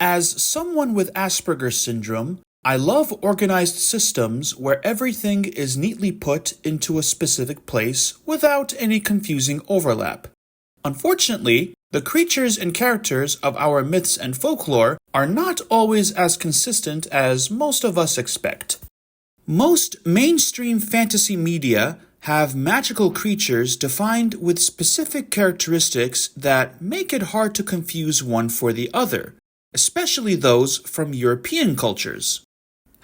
As someone with Asperger's syndrome, I love organized systems where everything is neatly put into a specific place without any confusing overlap. Unfortunately, the creatures and characters of our myths and folklore are not always as consistent as most of us expect. Most mainstream fantasy media have magical creatures defined with specific characteristics that make it hard to confuse one for the other, especially those from European cultures.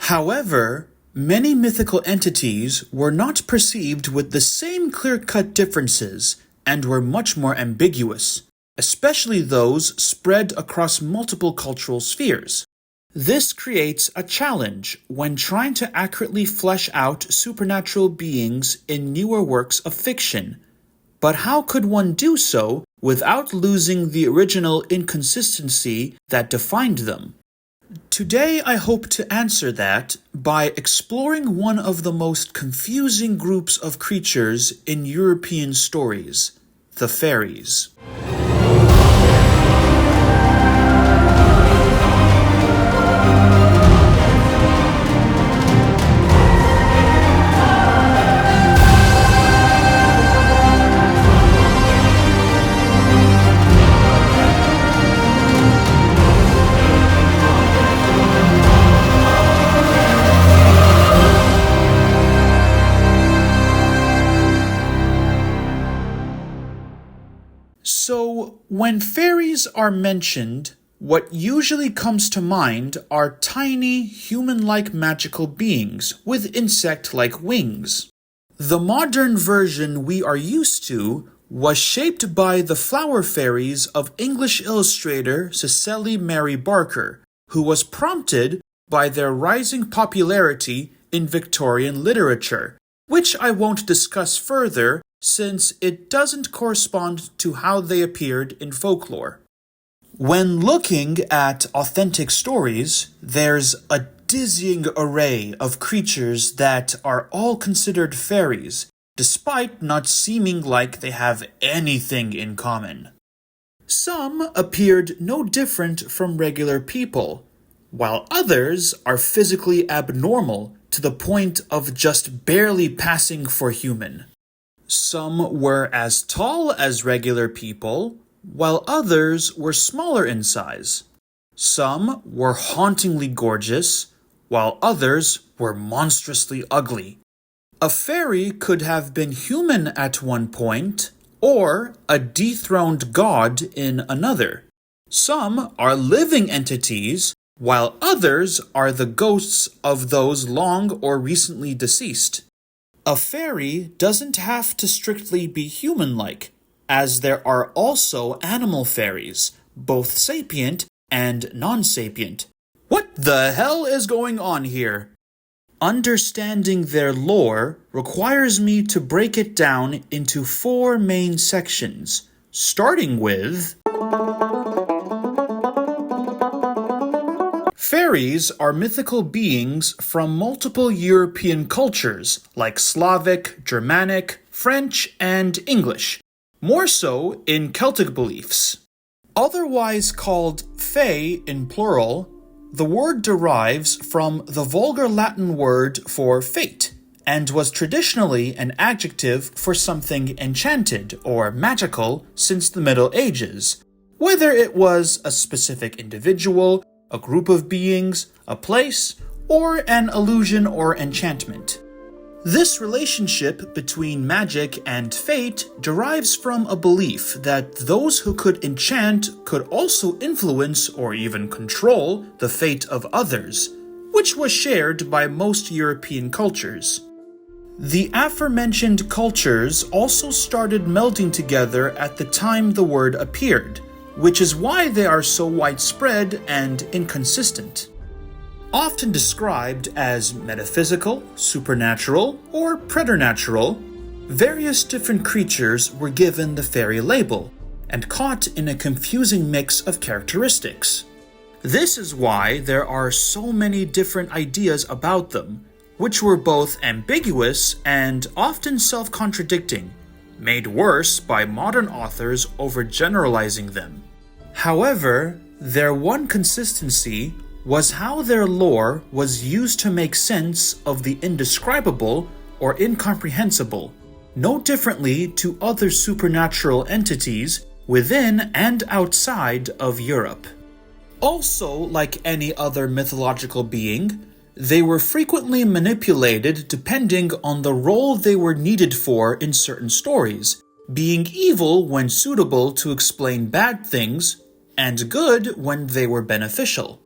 However, many mythical entities were not perceived with the same clear-cut differences and were much more ambiguous, especially those spread across multiple cultural spheres. This creates a challenge when trying to accurately flesh out supernatural beings in newer works of fiction. But how could one do so without losing the original inconsistency that defined them? Today I hope to answer that by exploring one of the most confusing groups of creatures in European stories, the fairies. So, when fairies are mentioned, what usually comes to mind are tiny, human-like magical beings with insect-like wings. The modern version we are used to was shaped by the flower fairies of English illustrator Cecily Mary Barker, who was prompted by their rising popularity in Victorian literature, which I won't discuss further since it doesn't correspond to how they appeared in folklore. When looking at authentic stories, there's a dizzying array of creatures that are all considered fairies, despite not seeming like they have anything in common. Some appeared no different from regular people, while others are physically abnormal to the point of just barely passing for human. Some were as tall as regular people, while others were smaller in size. Some were hauntingly gorgeous, while others were monstrously ugly. A fairy could have been human at one point, or a dethroned god in another. Some are living entities, while others are the ghosts of those long or recently deceased. A fairy doesn't have to strictly be human-like, as there are also animal fairies, both sapient and non-sapient. What the hell is going on here? Understanding their lore requires me to break it down into 4 main sections, starting with fairies are mythical beings from multiple European cultures like Slavic, Germanic, French, and English, more so in Celtic beliefs. Otherwise called fae in plural, the word derives from the vulgar Latin word for fate, and was traditionally an adjective for something enchanted or magical since the Middle Ages, whether it was a specific individual, a group of beings, a place, or an illusion or enchantment. This relationship between magic and fate derives from a belief that those who could enchant could also influence or even control the fate of others, which was shared by most European cultures. The aforementioned cultures also started melding together at the time the word appeared, which is why they are so widespread and inconsistent. Often described as metaphysical, supernatural, or preternatural, various different creatures were given the fairy label and caught in a confusing mix of characteristics. This is why there are so many different ideas about them, which were both ambiguous and often self-contradicting, made worse by modern authors overgeneralizing them. However, Their one consistency was how their lore was used to make sense of the indescribable or incomprehensible, no differently to other supernatural entities within and outside of Europe. Also, like any other mythological being, they were frequently manipulated depending on the role they were needed for in certain stories, being evil when suitable to explain bad things, and good when they were beneficial.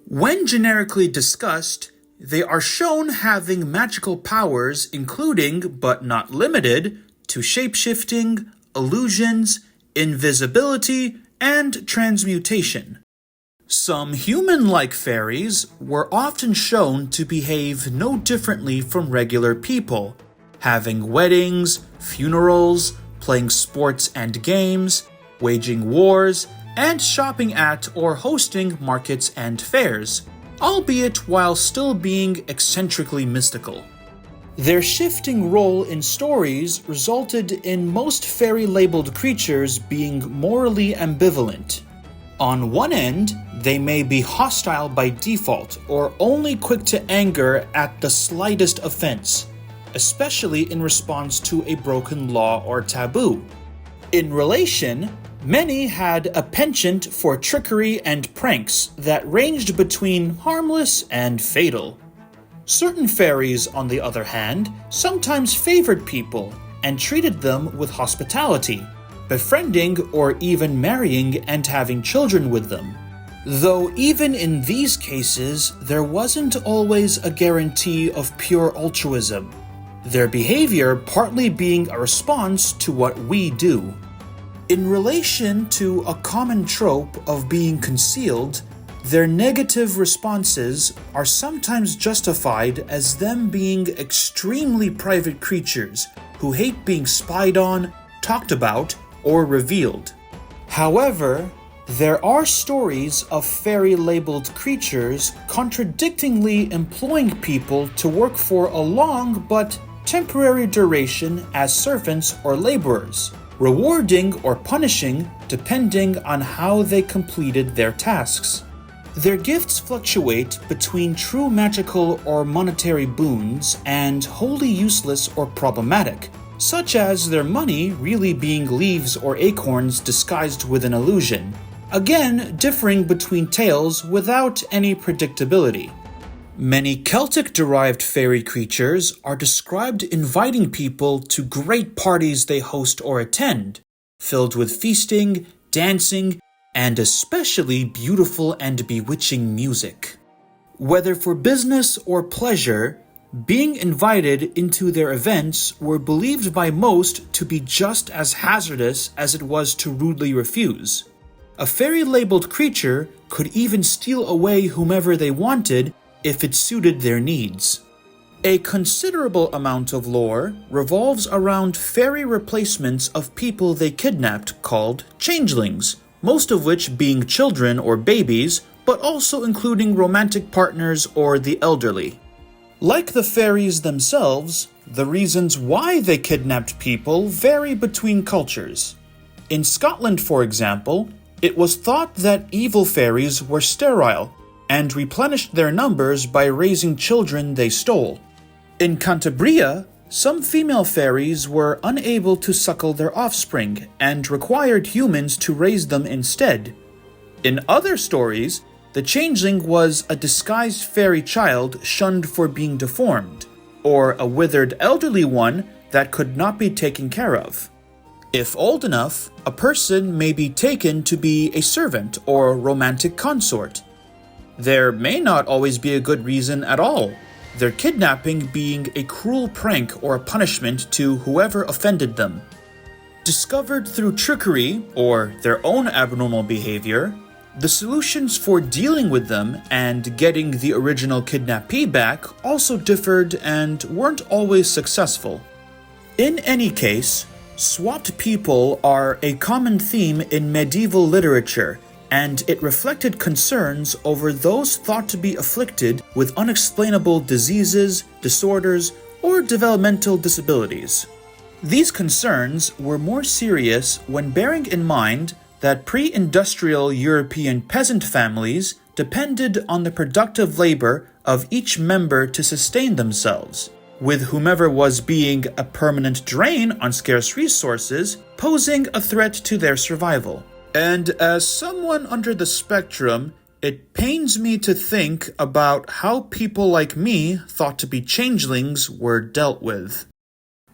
When generically discussed, they are shown having magical powers including, but not limited, to shapeshifting, illusions, invisibility, and transmutation. Some human-like fairies were often shown to behave no differently from regular people, having weddings, funerals, playing sports and games, waging wars, and shopping at or hosting markets and fairs, albeit while still being eccentrically mystical. Their shifting role in stories resulted in most fairy-labeled creatures being morally ambivalent. On one end, they may be hostile by default or only quick to anger at the slightest offense, especially in response to a broken law or taboo. In relation, many had a penchant for trickery and pranks that ranged between harmless and fatal. Certain fairies, on the other hand, sometimes favored people and treated them with hospitality, befriending or even marrying and having children with them. Though even in these cases, there wasn't always a guarantee of pure altruism, their behavior partly being a response to what we do. In relation to a common trope of being concealed, their negative responses are sometimes justified as them being extremely private creatures who hate being spied on, talked about, or revealed. However, there are stories of fairy-labeled creatures contradictingly employing people to work for a long but temporary duration as servants or laborers, rewarding or punishing depending on how they completed their tasks. Their gifts fluctuate between true magical or monetary boons and wholly useless or problematic, such as their money really being leaves or acorns disguised with an illusion, again differing between tales without any predictability. Many Celtic-derived fairy creatures are described inviting people to great parties they host or attend, filled with feasting, dancing, and especially beautiful and bewitching music. Whether for business or pleasure, being invited into their events were believed by most to be just as hazardous as it was to rudely refuse. A fairy-labeled creature could even steal away whomever they wanted if it suited their needs. A considerable amount of lore revolves around fairy replacements of people they kidnapped called changelings, most of which being children or babies, but also including romantic partners or the elderly. Like the fairies themselves, the reasons why they kidnapped people vary between cultures. In Scotland, for example, it was thought that evil fairies were sterile and replenished their numbers by raising children they stole. In Cantabria, some female fairies were unable to suckle their offspring and required humans to raise them instead. In other stories, the changeling was a disguised fairy child shunned for being deformed, or a withered elderly one that could not be taken care of. If old enough, a person may be taken to be a servant or romantic consort. There may not always be a good reason at all, their kidnapping being a cruel prank or a punishment to whoever offended them. Discovered through trickery or their own abnormal behavior, the solutions for dealing with them and getting the original kidnappee back also differed and weren't always successful. In any case, swapped people are a common theme in medieval literature, and it reflected concerns over those thought to be afflicted with unexplainable diseases, disorders, or developmental disabilities. These concerns were more serious when bearing in mind that pre-industrial European peasant families depended on the productive labor of each member to sustain themselves, with whomever was being a permanent drain on scarce resources posing a threat to their survival. And as someone under the spectrum, it pains me to think about how people like me thought to be changelings were dealt with.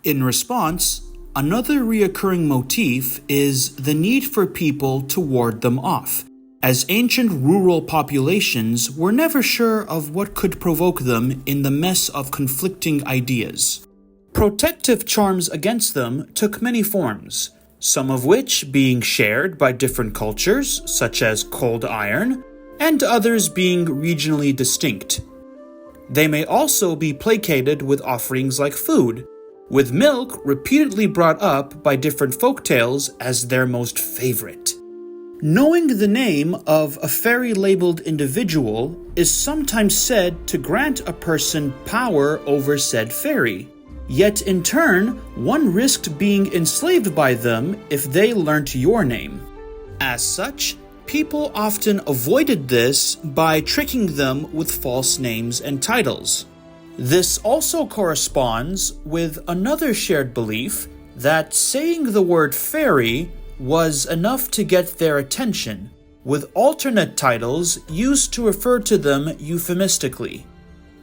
In response, another reoccurring motif is the need for people to ward them off, as ancient rural populations were never sure of what could provoke them in the mess of conflicting ideas. Protective charms against them took many forms, some of which being shared by different cultures, such as cold iron, and others being regionally distinct. They may also be placated with offerings like food, with milk repeatedly brought up by different folktales as their most favorite. Knowing the name of a fairy-labeled individual is sometimes said to grant a person power over said fairy, yet in turn, one risked being enslaved by them if they learnt your name. As such, people often avoided this by tricking them with false names and titles. This also corresponds with another shared belief that saying the word fairy was enough to get their attention, with alternate titles used to refer to them euphemistically.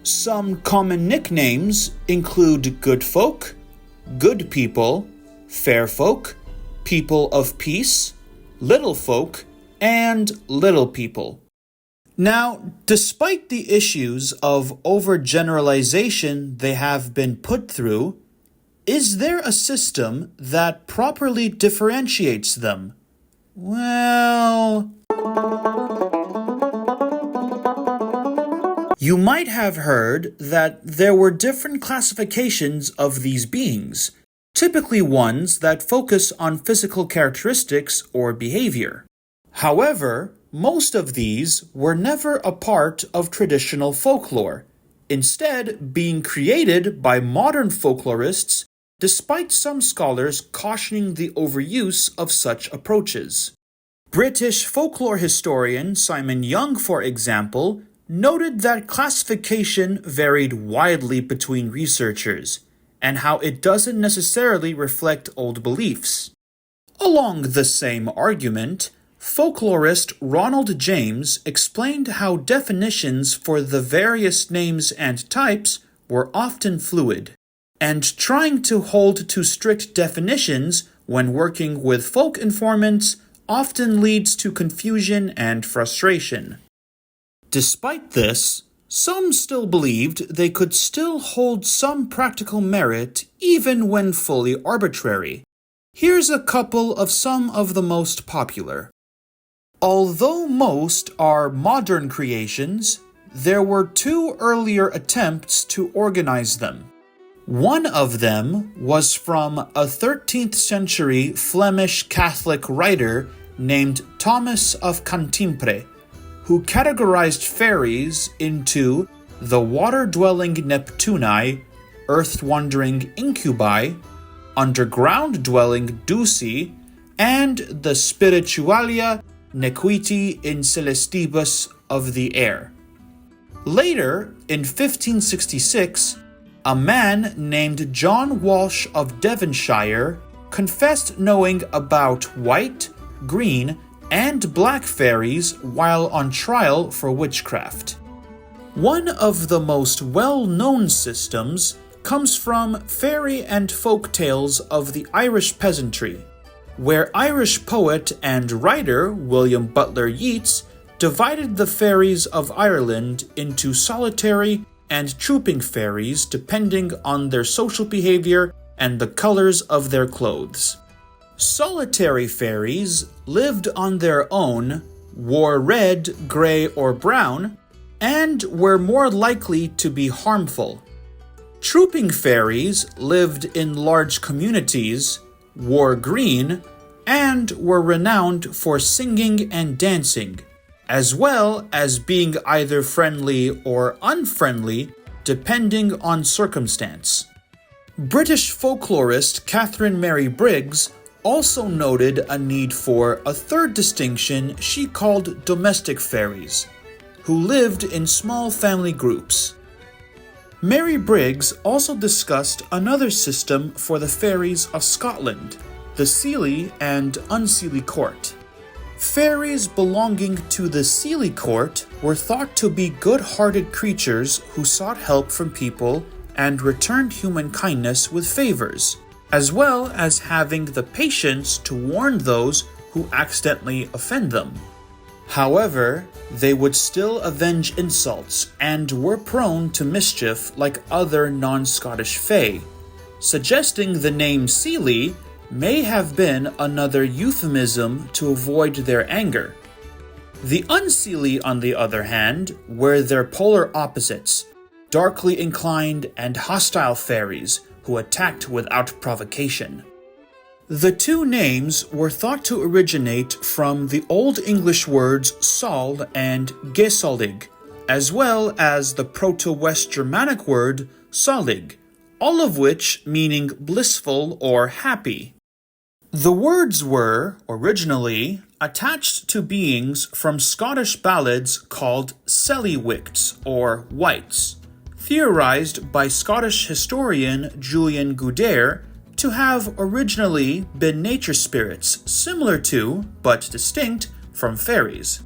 Some common nicknames include good folk, good people, fair folk, people of peace, little folk, and little people. Now, despite the issues of overgeneralization they have been put through, is there a system that properly differentiates them? Well, you might have heard that there were different classifications of these beings, typically ones that focus on physical characteristics or behavior. However, most of these were never a part of traditional folklore, instead being created by modern folklorists, despite some scholars cautioning the overuse of such approaches. British folklore historian Simon Young, for example, noted that classification varied widely between researchers, and how it doesn't necessarily reflect old beliefs. Along the same argument, folklorist Ronald James explained how definitions for the various names and types were often fluid, and trying to hold to strict definitions when working with folk informants often leads to confusion and frustration. Despite this, some still believed they could still hold some practical merit even when fully arbitrary. Here's a couple of some of the most popular. Although most are modern creations, there were two earlier attempts to organize them. One of them was from a 13th century Flemish Catholic writer named Thomas of Cantimpré, who categorized fairies into the water-dwelling Neptuni, earth-wandering incubi, underground-dwelling Duci, and the spiritualia nequiti in celestibus of the air. Later, in 1566, a man named John Walsh of Devonshire confessed knowing about white, green, and black fairies while on trial for witchcraft. One of the most well-known systems comes from fairy and folk tales of the Irish peasantry, where Irish poet and writer William Butler Yeats divided the fairies of Ireland into solitary and trooping fairies depending on their social behavior and the colors of their clothes. Solitary fairies lived on their own, wore red, gray, or brown, and were more likely to be harmful. Trooping fairies lived in large communities, wore green, and were renowned for singing and dancing, as well as being either friendly or unfriendly depending on circumstance. British folklorist Catherine Mary Briggs also noted a need for a third distinction she called domestic fairies, who lived in small family groups. Mary Briggs also discussed another system for the fairies of Scotland, the Seelie and Unseelie Court. Fairies belonging to the Seelie Court were thought to be good-hearted creatures who sought help from people and returned human kindness with favors, as well as having the patience to warn those who accidentally offend them. However, they would still avenge insults and were prone to mischief like other non-Scottish fae, suggesting the name Seelie may have been another euphemism to avoid their anger. The Unseelie, on the other hand, were their polar opposites, darkly inclined and hostile fairies who attacked without provocation. The two names were thought to originate from the Old English words Sol and Gesoldig, as well as the Proto-West Germanic word Solig, all of which meaning blissful or happy. The words were, originally, attached to beings from Scottish ballads called Selly-Wicts or Wights, theorized by Scottish historian Julian Goudert to have originally been nature spirits similar to, but distinct, from fairies,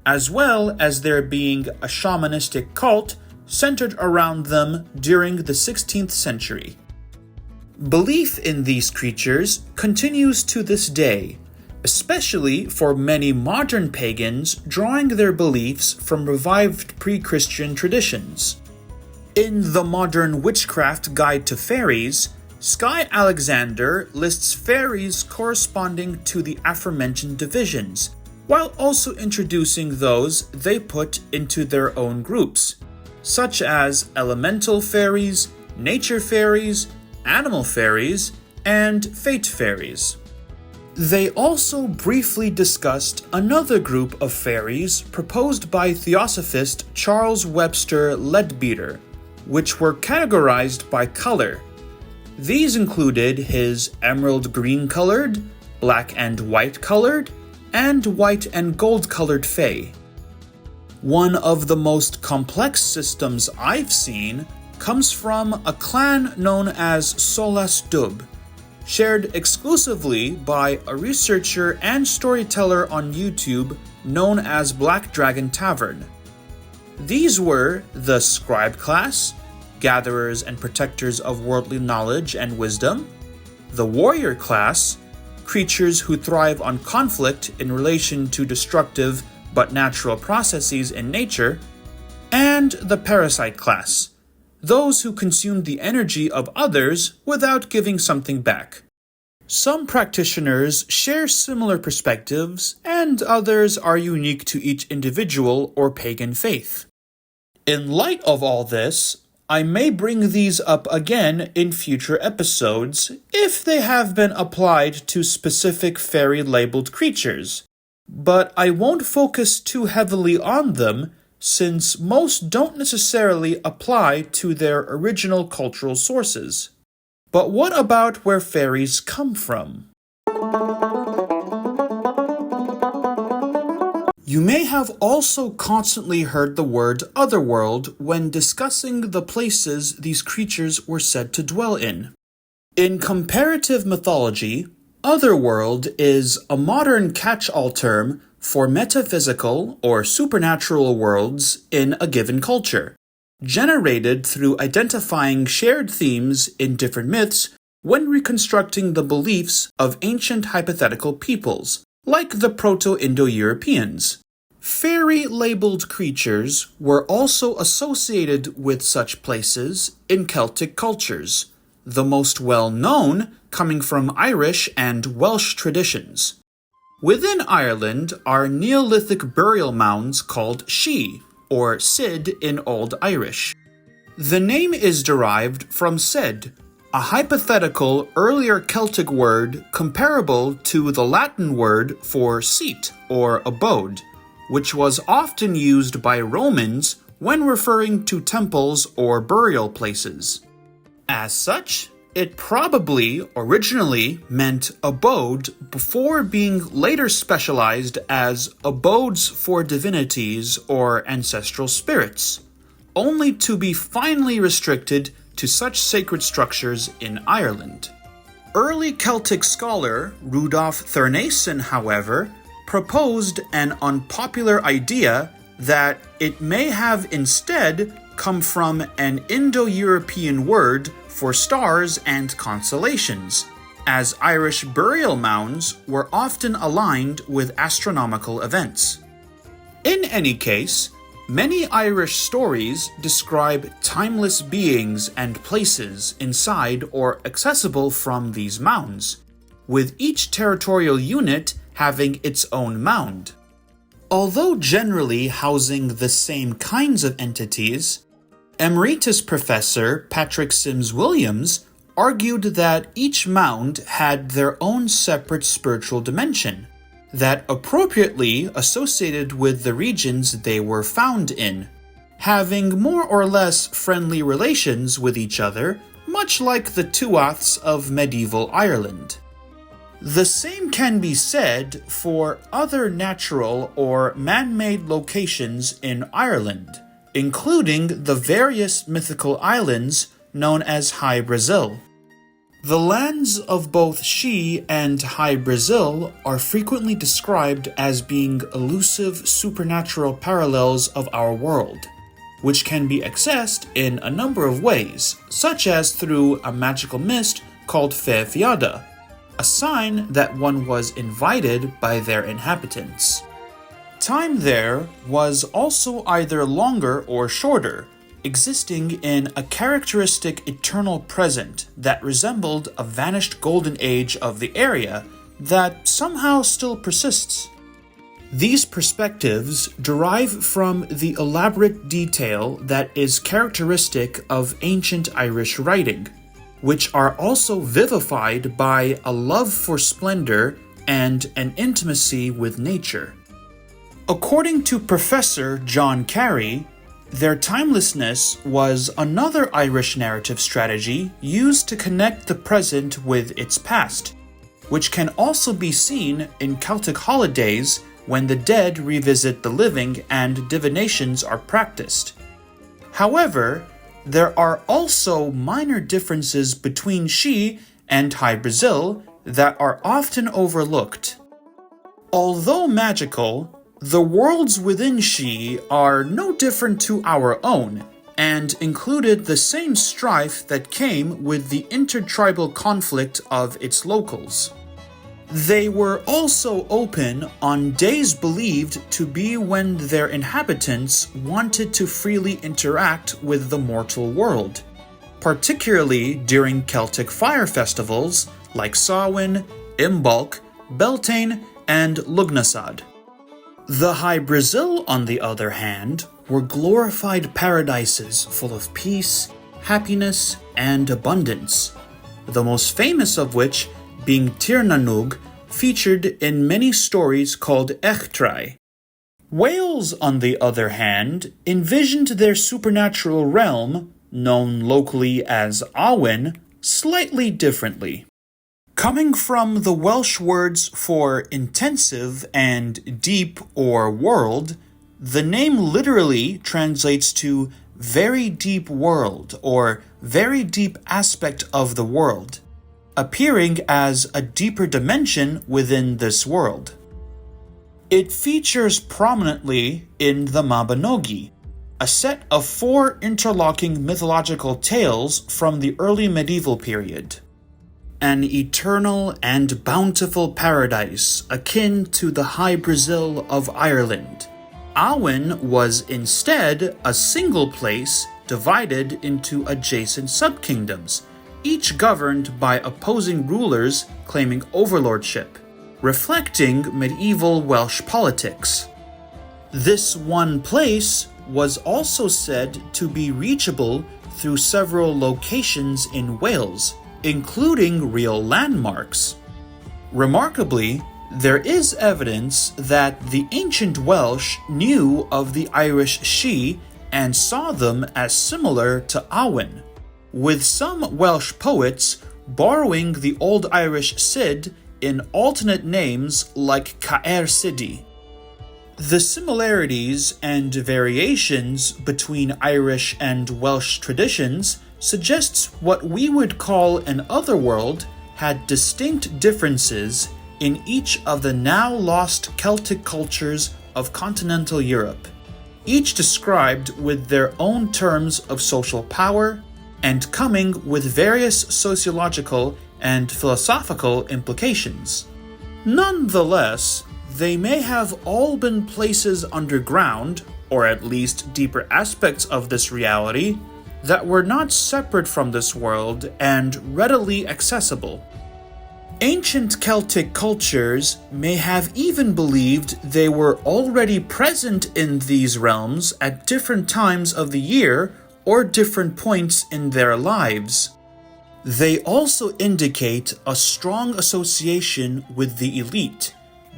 as well as there being a shamanistic cult centered around them during the 16th century. Belief in these creatures continues to this day, especially for many modern pagans drawing their beliefs from revived pre-Christian traditions. In the Modern Witchcraft Guide to Fairies, Skye Alexander lists fairies corresponding to the aforementioned divisions, while also introducing those they put into their own groups, such as elemental fairies, nature fairies, animal fairies, and fate fairies. They also briefly discussed another group of fairies proposed by Theosophist Charles Webster Leadbeater, which were categorized by color. These included his emerald green colored, black and white colored, and white and gold colored fae. One of the most complex systems I've seen comes from a clan known as Solas Dub, shared exclusively by a researcher and storyteller on YouTube known as Black Dragon Tavern. These were the Scribe class, gatherers and protectors of worldly knowledge and wisdom, the Warrior class, creatures who thrive on conflict in relation to destructive but natural processes in nature, and the Parasite class, those who consume the energy of others without giving something back. Some practitioners share similar perspectives, and others are unique to each individual or pagan faith. In light of all this, I may bring these up again in future episodes if they have been applied to specific fairy-labeled creatures, but I won't focus too heavily on them since most don't necessarily apply to their original cultural sources. But what about where fairies come from? You may have also constantly heard the word otherworld when discussing the places these creatures were said to dwell in. In comparative mythology, otherworld is a modern catch-all term for metaphysical or supernatural worlds in a given culture, generated through identifying shared themes in different myths when reconstructing the beliefs of ancient hypothetical peoples, like the Proto-Indo-Europeans. Fairy-labeled creatures were also associated with such places in Celtic cultures, the most well-known coming from Irish and Welsh traditions. Within Ireland are Neolithic burial mounds called She, or Sid in Old Irish. The name is derived from Sed, a hypothetical earlier Celtic word comparable to the Latin word for seat or abode, which was often used by Romans when referring to temples or burial places. As such, It probably originally meant abode before being later specialized as abodes for divinities or ancestral spirits, only to be finally restricted to such sacred structures in Ireland. Early Celtic scholar Rudolf Thurnason, however, proposed an unpopular idea that it may have instead come from an Indo-European word for stars and constellations, as Irish burial mounds were often aligned with astronomical events. In any case, many Irish stories describe timeless beings and places inside or accessible from these mounds, with each territorial unit having its own mound. Although generally housing the same kinds of entities, Emeritus Professor Patrick Sims Williams argued that each mound had their own separate spiritual dimension that appropriately associated with the regions they were found in, having more or less friendly relations with each other, much like the Tuaths of medieval Ireland. The same can be said for other natural or man-made locations in Ireland, including the various mythical islands known as High Brazil. The lands of both She and High Brazil are frequently described as being elusive supernatural parallels of our world, which can be accessed in a number of ways, such as through a magical mist called Fe Fiada, a sign that one was invited by their inhabitants. Time there was also either longer or shorter, existing in a characteristic eternal present that resembled a vanished golden age of the area that somehow still persists. These perspectives derive from the elaborate detail that is characteristic of ancient Irish writing, which are also vivified by a love for splendor and an intimacy with nature. According to Professor John Carey, their timelessness was another Irish narrative strategy used to connect the present with its past, which can also be seen in Celtic holidays when the dead revisit the living and divinations are practiced. However, there are also minor differences between She and High Brazil that are often overlooked. Although magical, the worlds within She are no different to our own, and included the same strife that came with the intertribal conflict of its locals. They were also open on days believed to be when their inhabitants wanted to freely interact with the mortal world, particularly during Celtic fire festivals like Samhain, Imbolc, Beltane, and Lugnasad. The High Brazil, on the other hand, were glorified paradises full of peace, happiness, and abundance, the most famous of which being Tir na nug, featured in many stories called Echtrai. Wales, on the other hand, envisioned their supernatural realm, known locally as Awen, slightly differently. Coming from the Welsh words for intensive and deep or world, the name literally translates to very deep world or very deep aspect of the world, appearing as a deeper dimension within this world. It features prominently in the Mabinogi, a set of 4 interlocking mythological tales from the early medieval period. An eternal and bountiful paradise akin to the High Brazil of Ireland. Awen was instead a single place divided into adjacent subkingdoms, each governed by opposing rulers claiming overlordship, reflecting medieval Welsh politics. This one place was also said to be reachable through several locations in Wales, including real landmarks. Remarkably, there is evidence that the ancient Welsh knew of the Irish She and saw them as similar to Awen. with some Welsh poets borrowing the Old Irish Cid in alternate names like Caer Cidi. The similarities and variations between Irish and Welsh traditions suggests what we would call an otherworld had distinct differences in each of the now lost Celtic cultures of continental Europe, each described with their own terms of social power and coming with various sociological and philosophical implications. Nonetheless, they may have all been places underground, or at least deeper aspects of this reality, that were not separate from this world and readily accessible. Ancient Celtic cultures may have even believed they were already present in these realms at different times of the year or different points in their lives. They also indicate a strong association with the elite,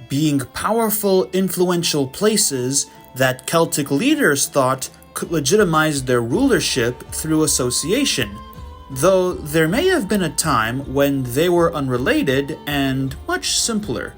being powerful, influential places that Celtic leaders thought could legitimize their rulership through association, though there may have been a time when they were unrelated and much simpler.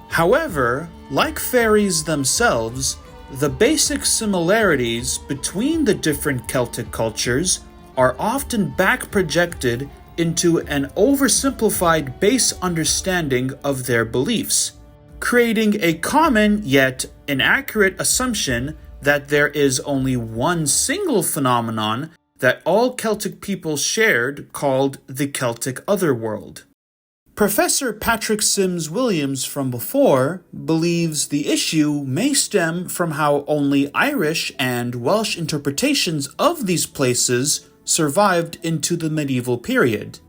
However, like fairies themselves, the basic similarities between the different Celtic cultures are often back-projected into an oversimplified base understanding of their beliefs, creating a common yet inaccurate assumption that there is only one single phenomenon that all Celtic people shared called the Celtic Otherworld. Professor Patrick Sims Williams from before believes the issue may stem from how only Irish and Welsh interpretations of these places survived into the medieval period.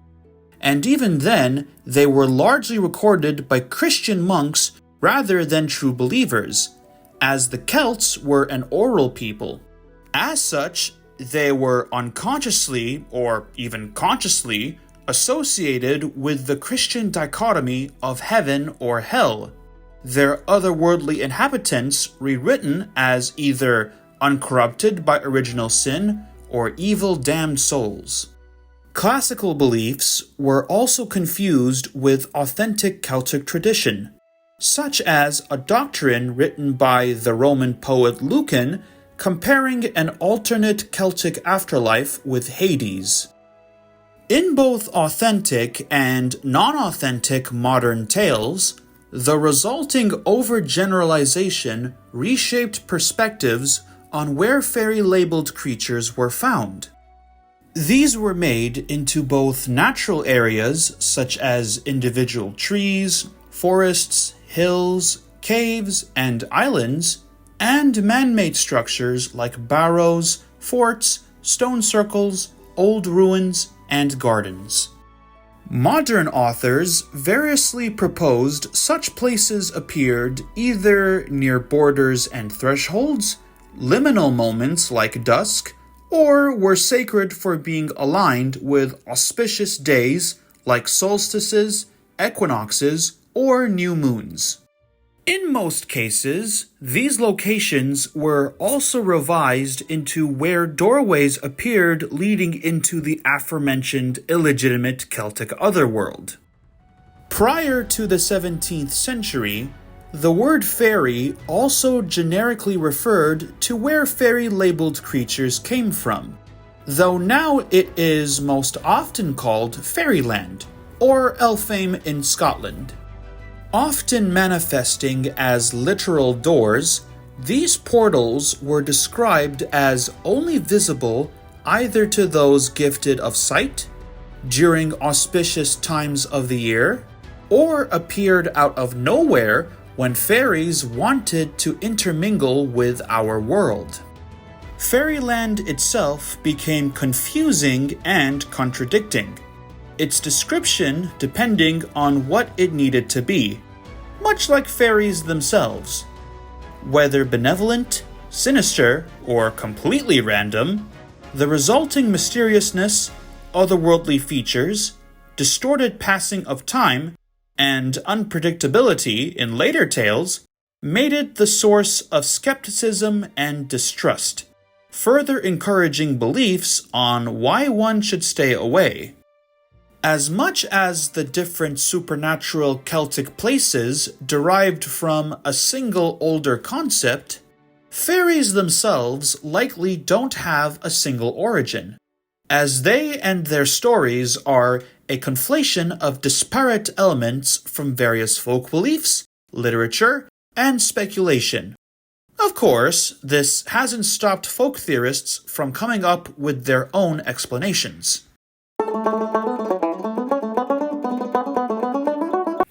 And even then, they were largely recorded by Christian monks rather than true believers, as the Celts were an oral people. As such, they were unconsciously, or even consciously, associated with the Christian dichotomy of heaven or hell, their otherworldly inhabitants rewritten as either uncorrupted by original sin or evil damned souls. Classical beliefs were also confused with authentic Celtic tradition, such as a doctrine written by the Roman poet Lucan comparing an alternate Celtic afterlife with Hades. In both authentic and non-authentic modern tales, the resulting overgeneralization reshaped perspectives on where fairy-labeled creatures were found. These were made into both natural areas such as individual trees, forests, hills, caves, and islands, and man-made structures like barrows, forts, stone circles, old ruins, and gardens. Modern authors variously proposed such places appeared either near borders and thresholds, liminal moments like dusk, or were sacred for being aligned with auspicious days like solstices, equinoxes, or new moons. In most cases, these locations were also revised into where doorways appeared leading into the aforementioned illegitimate Celtic otherworld. Prior to the 17th century, the word fairy also generically referred to where fairy-labeled creatures came from, though now it is most often called fairyland, or Elfame in Scotland. Often manifesting as literal doors, these portals were described as only visible either to those gifted of sight, during auspicious times of the year, or appeared out of nowhere when fairies wanted to intermingle with our world. Fairyland itself became confusing and contradicting, its description depending on what it needed to be, much like fairies themselves. Whether benevolent, sinister, or completely random, the resulting mysteriousness, otherworldly features, distorted passing of time, and unpredictability in later tales made it the source of skepticism and distrust, further encouraging beliefs on why one should stay away. As much as the different supernatural Celtic places derived from a single older concept, fairies themselves likely don't have a single origin, as they and their stories are a conflation of disparate elements from various folk beliefs, literature, and speculation. Of course, this hasn't stopped folk theorists from coming up with their own explanations.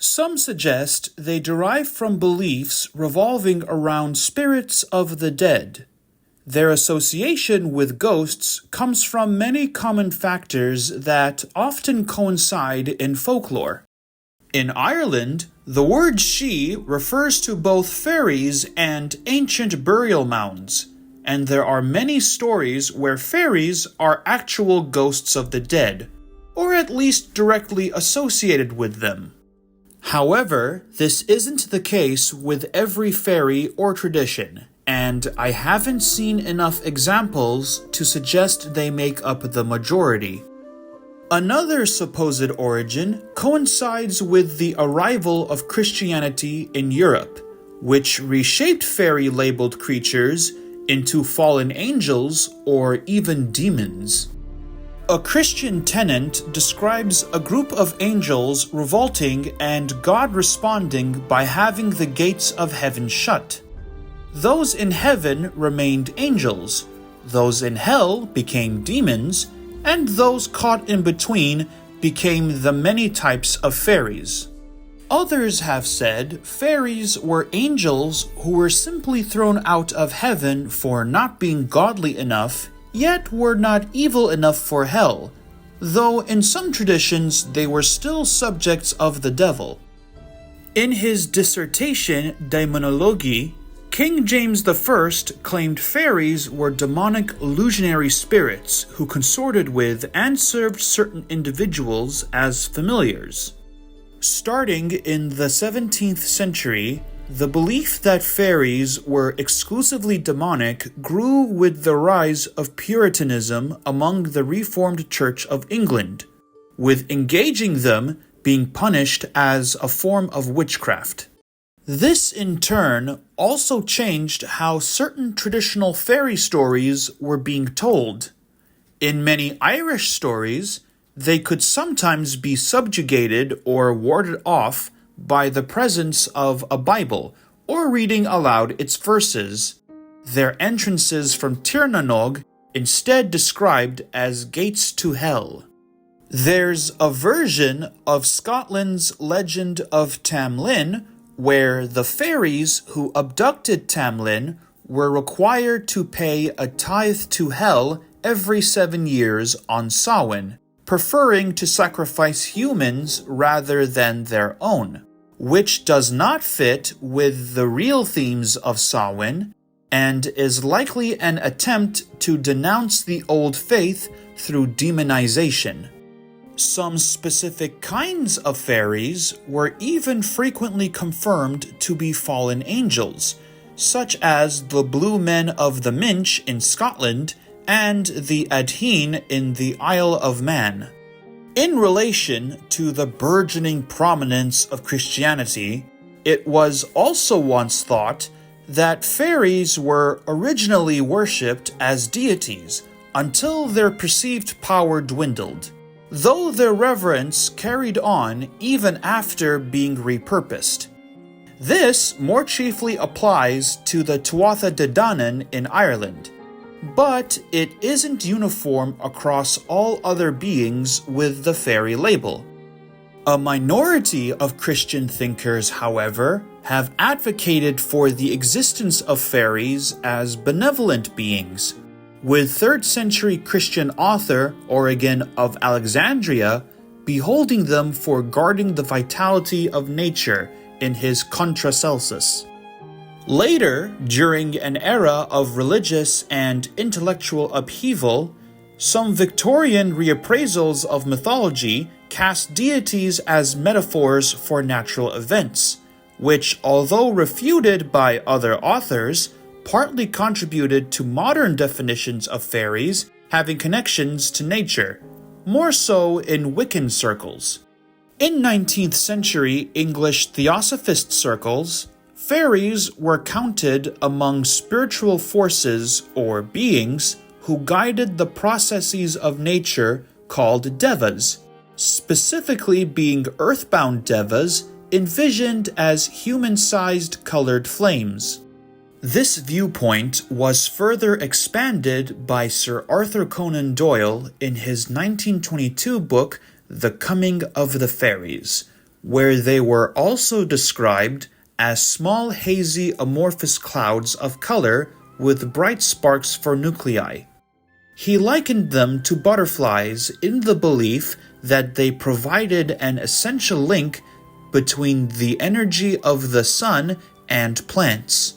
Some suggest they derive from beliefs revolving around spirits of the dead. Their association with ghosts comes from many common factors that often coincide in folklore. In Ireland, the word she refers to both fairies and ancient burial mounds, and there are many stories where fairies are actual ghosts of the dead, or at least directly associated with them. However, this isn't the case with every fairy or tradition, and I haven't seen enough examples to suggest they make up the majority. Another supposed origin coincides with the arrival of Christianity in Europe, which reshaped fairy-labeled creatures into fallen angels or even demons. A Christian tenet describes a group of angels revolting and God responding by having the gates of heaven shut. Those in heaven remained angels, those in hell became demons, and those caught in between became the many types of fairies. Others have said fairies were angels who were simply thrown out of heaven for not being godly enough, yet were not evil enough for hell, though in some traditions they were still subjects of the devil. In his dissertation Mythologies, King James I claimed fairies were demonic illusionary spirits who consorted with and served certain individuals as familiars. Starting in the 17th century, the belief that fairies were exclusively demonic grew with the rise of Puritanism among the Reformed Church of England, with engaging them being punished as a form of witchcraft. This, in turn, also changed how certain traditional fairy stories were being told. In many Irish stories, they could sometimes be subjugated or warded off by the presence of a Bible or reading aloud its verses, their entrances from Tirnanog instead described as gates to hell. There's a version of Scotland's legend of Tamlin where the fairies who abducted Tamlin were required to pay a tithe to hell every 7 years on Samhain, preferring to sacrifice humans rather than their own, which does not fit with the real themes of Samhain and is likely an attempt to denounce the old faith through demonization. Some specific kinds of fairies were even frequently confirmed to be fallen angels, such as the Blue Men of the Minch in Scotland and the Adhene in the Isle of Man. In relation to the burgeoning prominence of Christianity, it was also once thought that fairies were originally worshipped as deities until their perceived power dwindled, though their reverence carried on even after being repurposed. This more chiefly applies to the Tuatha De Danann in Ireland, but it isn't uniform across all other beings with the fairy label. A minority of Christian thinkers, however, have advocated for the existence of fairies as benevolent beings, with 3rd century Christian author Origen of Alexandria beholding them for guarding the vitality of nature in his Contra Celsus. Later, during an era of religious and intellectual upheaval, some Victorian reappraisals of mythology cast deities as metaphors for natural events, which, although refuted by other authors, partly contributed to modern definitions of fairies having connections to nature, more so in Wiccan circles. In 19th century English theosophist circles, fairies were counted among spiritual forces or beings who guided the processes of nature called devas, specifically being earthbound devas envisioned as human-sized colored flames. This viewpoint was further expanded by Sir Arthur Conan Doyle in his 1922 book The Coming of the Fairies, where they were also described as small hazy amorphous clouds of color with bright sparks for nuclei. He likened them to butterflies in the belief that they provided an essential link between the energy of the sun and plants.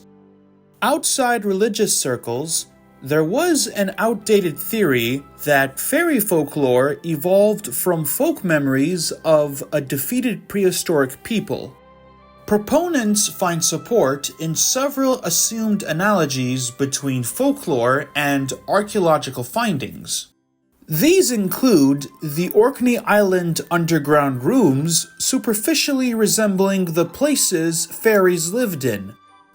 Outside religious circles, there was an outdated theory that fairy folklore evolved from folk memories of a defeated prehistoric people. Proponents find support in several assumed analogies between folklore and archaeological findings. These include the Orkney Island underground rooms superficially resembling the places fairies lived in,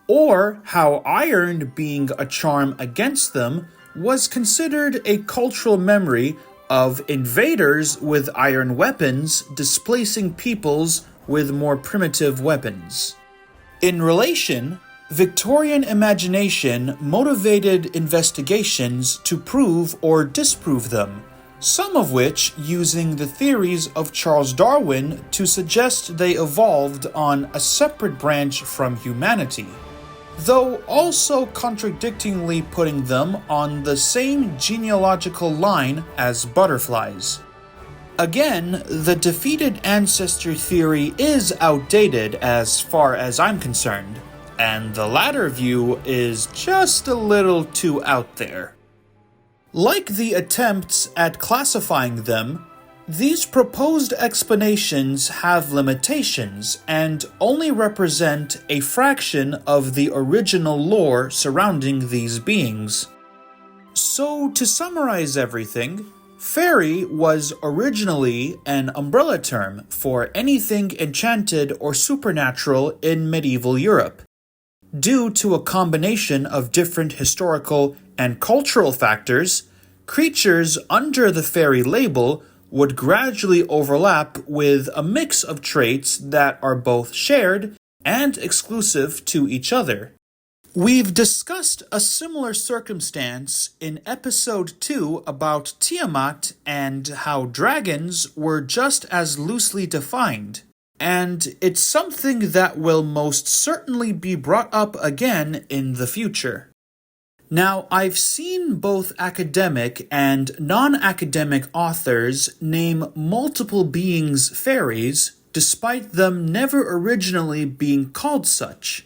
or how iron being a charm against them was considered a cultural memory of invaders with iron weapons displacing peoples with more primitive weapons. In relation, Victorian imagination motivated investigations to prove or disprove them, some of which using the theories of Charles Darwin to suggest they evolved on a separate branch from humanity, though also contradictingly putting them on the same genealogical line as butterflies. Again, the defeated ancestor theory is outdated as far as I'm concerned, and the latter view is just a little too out there. Like the attempts at classifying them, these proposed explanations have limitations and only represent a fraction of the original lore surrounding these beings. So, to summarize everything, fairy was originally an umbrella term for anything enchanted or supernatural in medieval Europe. Due to a combination of different historical and cultural factors, creatures under the fairy label would gradually overlap with a mix of traits that are both shared and exclusive to each other. We've discussed a similar circumstance in episode 2 about Tiamat and how dragons were just as loosely defined, and it's something that will most certainly be brought up again in the future. Now, I've seen both academic and non-academic authors name multiple beings fairies, despite them never originally being called such.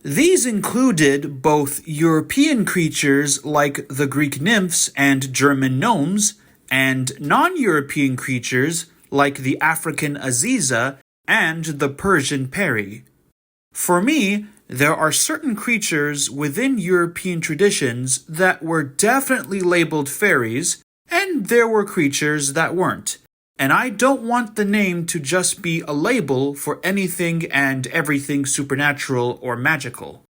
These included both European creatures like the Greek nymphs and German gnomes, and non-European creatures like the African Aziza and the Persian Peri. For me, there are certain creatures within European traditions that were definitely labeled fairies, and there were creatures that weren't. And I don't want the name to just be a label for anything and everything supernatural or magical.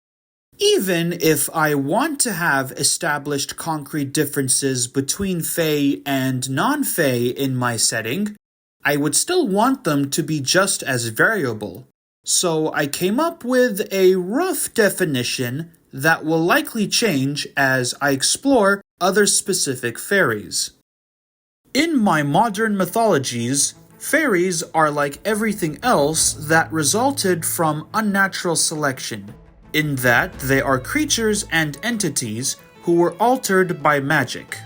Even if I want to have established concrete differences between fae and non-fae in my setting, I would still want them to be just as variable. So I came up with a rough definition that will likely change as I explore other specific fairies. In my modern mythologies, fairies are like everything else that resulted from unnatural selection, in that they are creatures and entities who were altered by magic.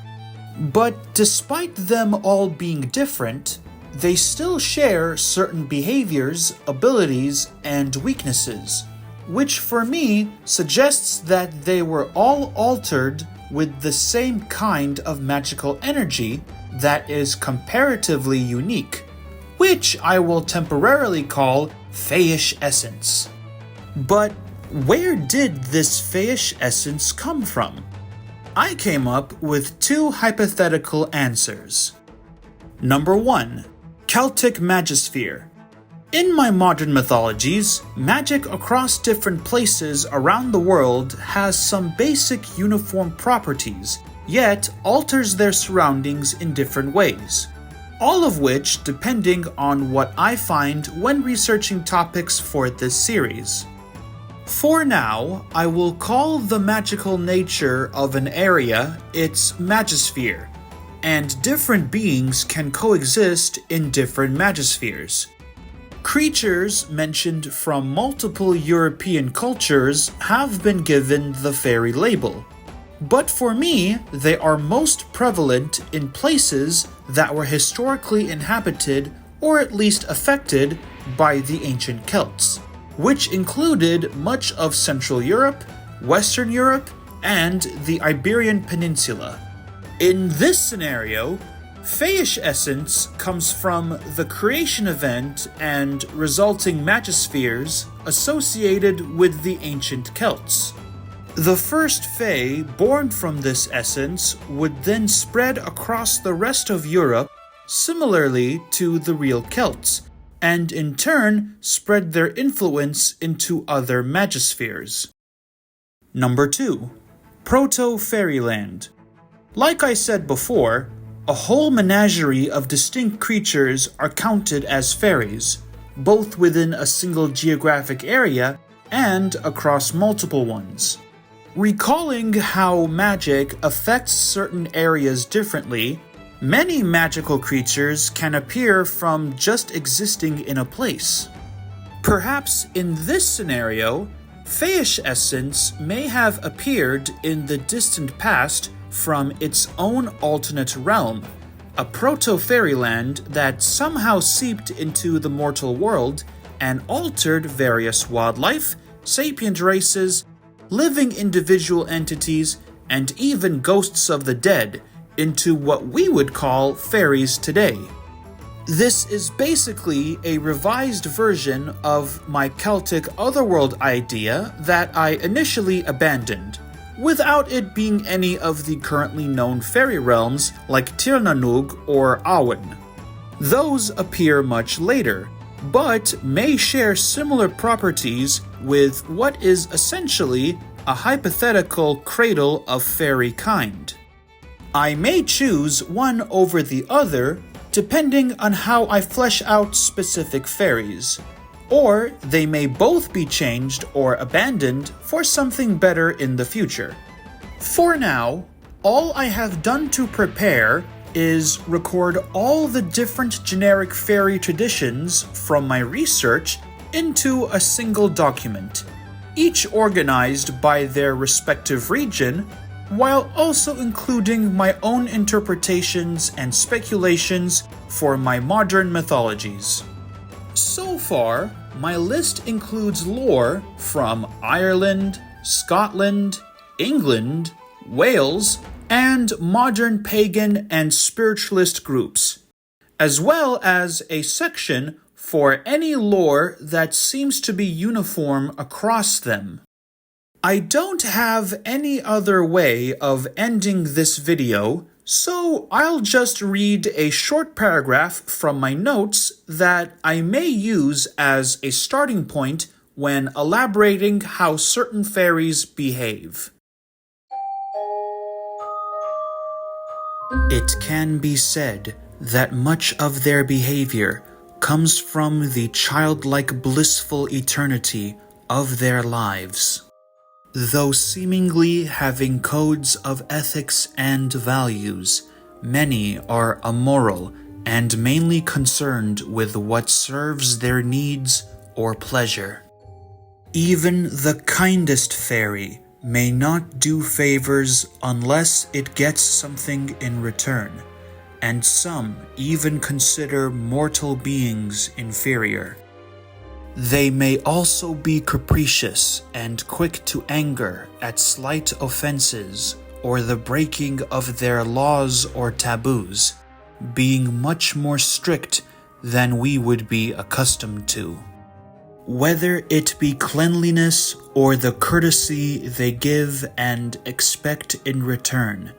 But despite them all being different, they still share certain behaviors, abilities, and weaknesses, which for me suggests that they were all altered with the same kind of magical energy that is comparatively unique, which I will temporarily call Faiish essence. But Where did this Faiish essence come from? I came up with two hypothetical answers. Number 1. Celtic Magisphere. In my modern mythologies, magic across different places around the world has some basic uniform properties, yet alters their surroundings in different ways. All of which depending on what I find when researching topics for this series. For now, I will call the magical nature of an area its magisphere, and different beings can coexist in different magispheres. Creatures mentioned from multiple European cultures have been given the fairy label, but for me, they are most prevalent in places that were historically inhabited or at least affected by the ancient Celts, which included much of Central Europe, Western Europe, and the Iberian Peninsula. In this scenario, Faiish essence comes from the creation event and resulting magispheres associated with the ancient Celts. The first Fae born from this essence would then spread across the rest of Europe similarly to the real Celts, and in turn spread their influence into other magispheres. Number 2. Proto-Fairyland. Like I said before, a whole menagerie of distinct creatures are counted as fairies, both within a single geographic area and across multiple ones. Recalling how magic affects certain areas differently, many magical creatures can appear from just existing in a place. Perhaps in this scenario, Faiish essence may have appeared in the distant past from its own alternate realm, a proto-fairyland that somehow seeped into the mortal world and altered various wildlife, sapient races, living individual entities, and even ghosts of the dead into what we would call fairies today. This is basically a revised version of my Celtic otherworld idea that I initially abandoned, without it being any of the currently known fairy realms like Tirnanug or Awen. Those appear much later, but may share similar properties with what is essentially a hypothetical cradle of fairy kind. I may choose one over the other depending on how I flesh out specific fairies, or they may both be changed or abandoned for something better in the future. For now, all I have done to prepare is record all the different generic fairy traditions from my research into a single document, each organized by their respective region, while also including my own interpretations and speculations for my modern mythologies. So far, my list includes lore from Ireland, Scotland, England, Wales, and modern pagan and spiritualist groups, as well as a section for any lore that seems to be uniform across them. I don't have any other way of ending this video, so I'll just read a short paragraph from my notes that I may use as a starting point when elaborating how certain fairies behave. It can be said that much of their behavior comes from the childlike blissful eternity of their lives. Though seemingly having codes of ethics and values, many are immoral and mainly concerned with what serves their needs or pleasure. Even the kindest fairy may not do favors unless it gets something in return, and some even consider mortal beings inferior. They may also be capricious and quick to anger at slight offenses or the breaking of their laws or taboos, being much more strict than we would be accustomed to. Whether it be cleanliness or the courtesy they give and expect in return.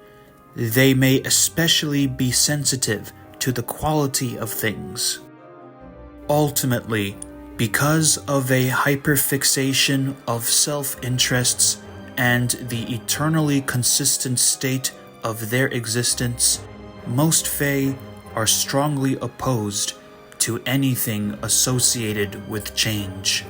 They may especially be sensitive to the quality of things. Ultimately, because of a hyperfixation of self-interests and the eternally consistent state of their existence, most Fae are strongly opposed to anything associated with change.